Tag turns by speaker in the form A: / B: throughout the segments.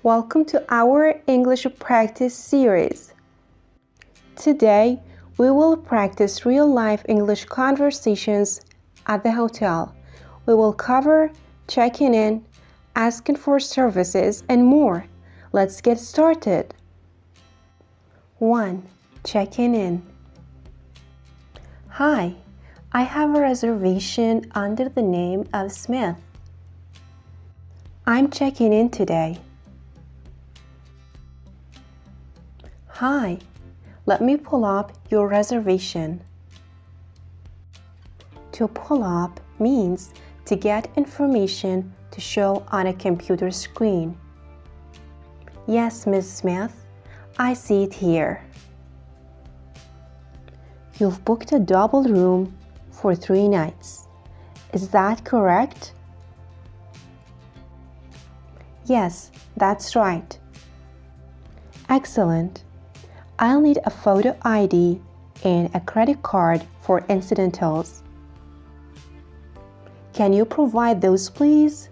A: Welcome to our English practice series. Today, we will practice real-life English conversations at the hotel. We will cover checking in, asking for services, and more. Let's get started. 1. Checking in. Hi, I have a reservation under the name of Smith. I'm checking in today. Hi, let me pull up your reservation. To pull up means to get information to show on a computer screen. Yes, Miss Smith, I see it here. You've booked a double room for 3 nights. Is that correct? Yes, that's right. Excellent. I'll need a photo ID and a credit card for incidentals. Can you provide those, please?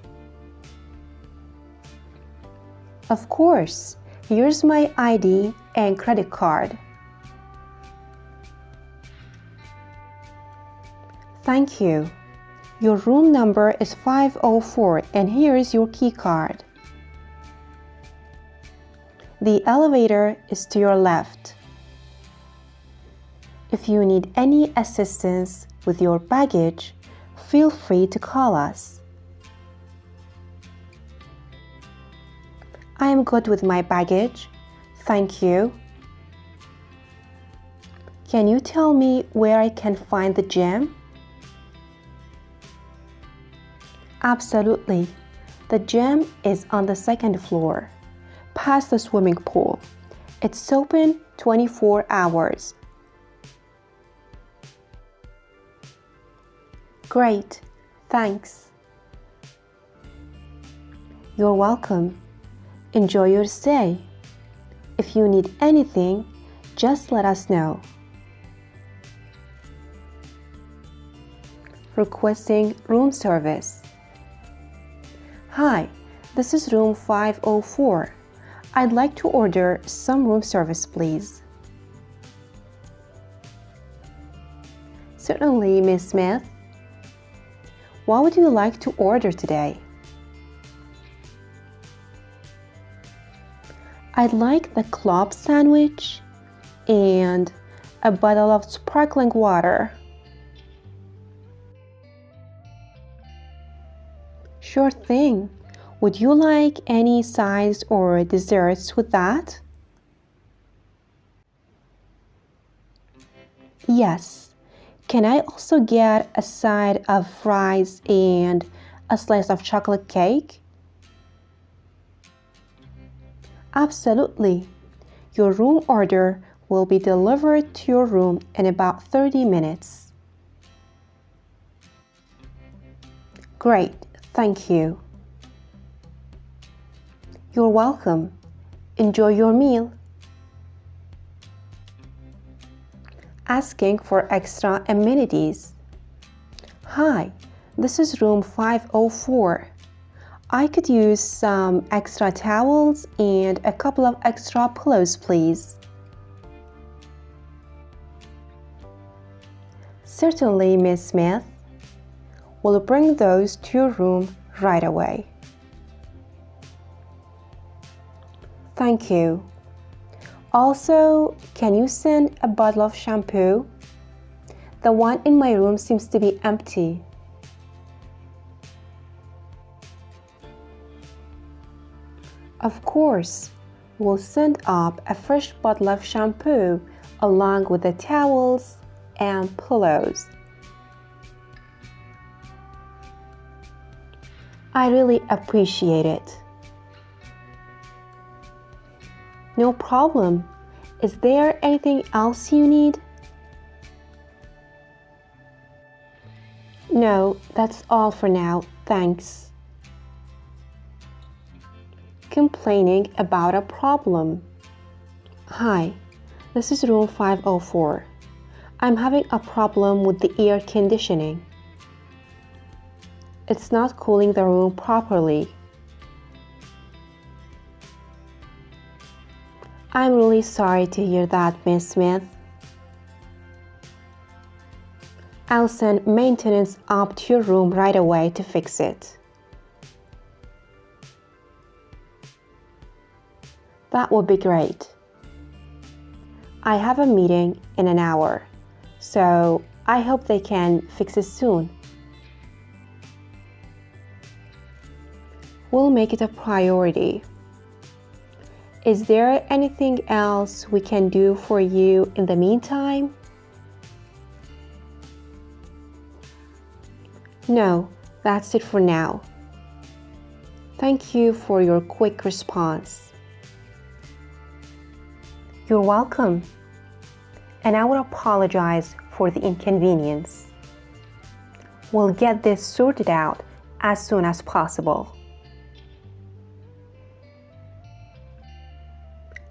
A: Of course. Here's my ID and credit card. Thank you. Your room number is 504 and here is your key card. The elevator is to your left. If you need any assistance with your baggage, feel free to call us. I am good with my baggage. Thank you. Can you tell me where I can find the gym? Absolutely. The gym is on the 2nd floor, past the swimming pool. It's open 24 hours. Great, thanks. You're welcome. Enjoy your stay. If you need anything, just let us know. Requesting room service. Hi, this is room 504. I'd like to order some room service, please. Certainly, Miss Smith. What would you like to order today? I'd like the club sandwich and a bottle of sparkling water. Sure thing. Would you like any sides or desserts with that? Yes. Can I also get a side of fries and a slice of chocolate cake? Absolutely. Your room order will be delivered to your room in about 30 minutes. Great, thank you. You're welcome. Enjoy your meal. Asking for extra amenities. Hi, this is room 504. I could use some extra towels and a couple of extra pillows, please. Certainly, Miss Smith. We'll bring those to your room right away. Thank you. Also, can you send a bottle of shampoo? The one in my room seems to be empty. Of course, we'll send up a fresh bottle of shampoo along with the towels and pillows. I really appreciate it. No problem. Is there anything else you need? No, that's all for now, thanks. Complaining about a problem. Hi, this is room 504. I'm having a problem with the air conditioning. It's not cooling the room properly. I'm really sorry to hear that, Miss Smith. I'll send maintenance up to your room right away to fix it. That would be great. I have a meeting in an hour, so I hope they can fix it soon. We'll make it a priority. Is there anything else we can do for you in the meantime? No, that's it for now. Thank you for your quick response. You're welcome. And I would apologize for the inconvenience. We'll get this sorted out as soon as possible.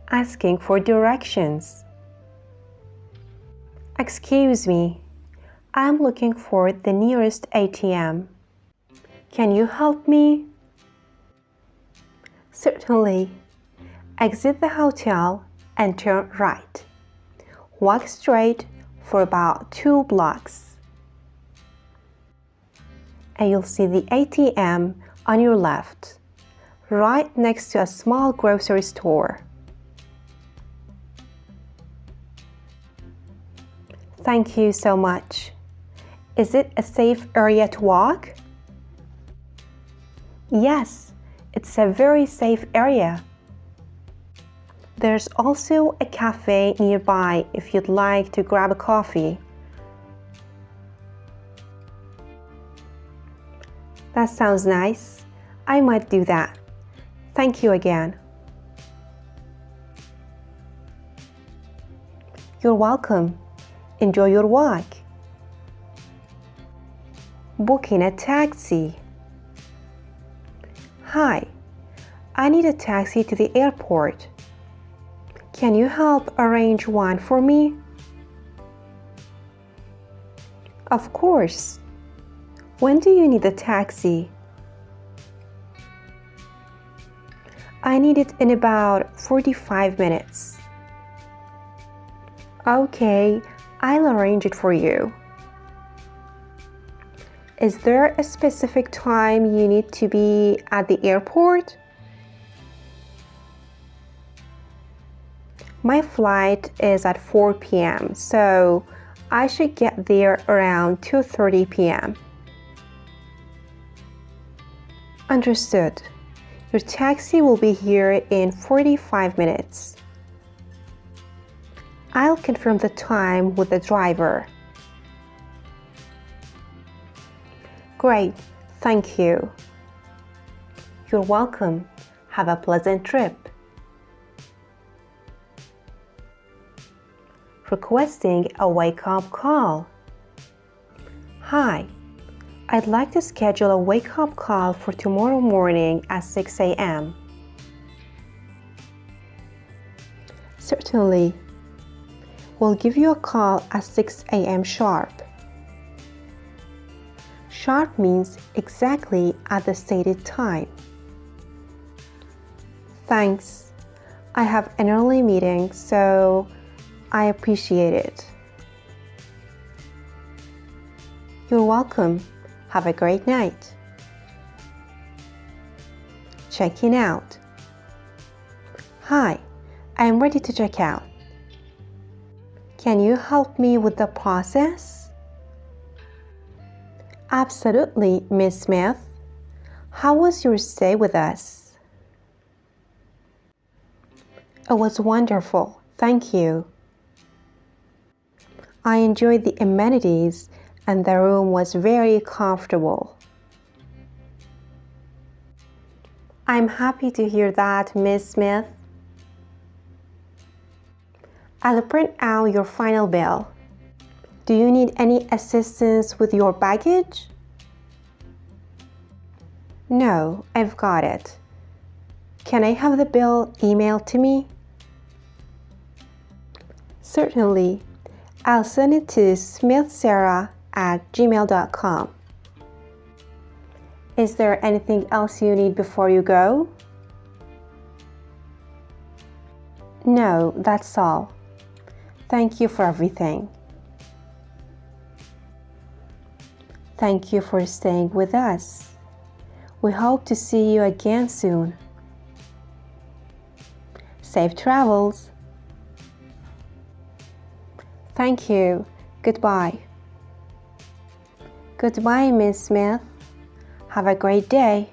A: Asking for directions. Excuse me, I'm looking for the nearest ATM. Can you help me? Certainly. Exit the hotel and turn right. Walk straight for about 2 blocks. And you'll see the ATM on your left, right next to a small grocery store. Thank you so much. Is it a safe area to walk? Yes, it's a very safe area. There's also a cafe nearby if you'd like to grab a coffee. That sounds nice. I might do that. Thank you again. You're welcome. Enjoy your walk. Booking a taxi. Hi, I need a taxi to the airport. Can you help arrange one for me? Of course. When do you need the taxi? I need it in about 45 minutes. Okay, I'll arrange it for you. Is there a specific time you need to be at the airport? My flight is at 4 p.m., so I should get there around 2:30 p.m. Understood. Your taxi will be here in 45 minutes. I'll confirm the time with the driver. Great, thank you. You're welcome. Have a pleasant trip. Requesting a wake-up call. Hi, I'd like to schedule a wake-up call for tomorrow morning at 6 a.m. Certainly. We'll give you a call at 6 a.m. sharp. Sharp means exactly at the stated time. Thanks. I have an early meeting, so I appreciate it. You're welcome. Have a great night. Checking out. Hi, I'm ready to check out. Can you help me with the process? Absolutely, Miss Smith. How was your stay with us? It was wonderful, thank you. I enjoyed the amenities and the room was very comfortable. I'm happy to hear that, Miss Smith. I'll print out your final bill. Do you need any assistance with your baggage? No, I've got it. Can I have the bill emailed to me? Certainly. I'll send it to smithsarah@gmail.com. Is there anything else you need before you go? No, that's all. Thank you for everything. Thank you for staying with us. We hope to see you again soon. Safe travels. Thank you. Goodbye. Goodbye, Miss Smith. Have a great day.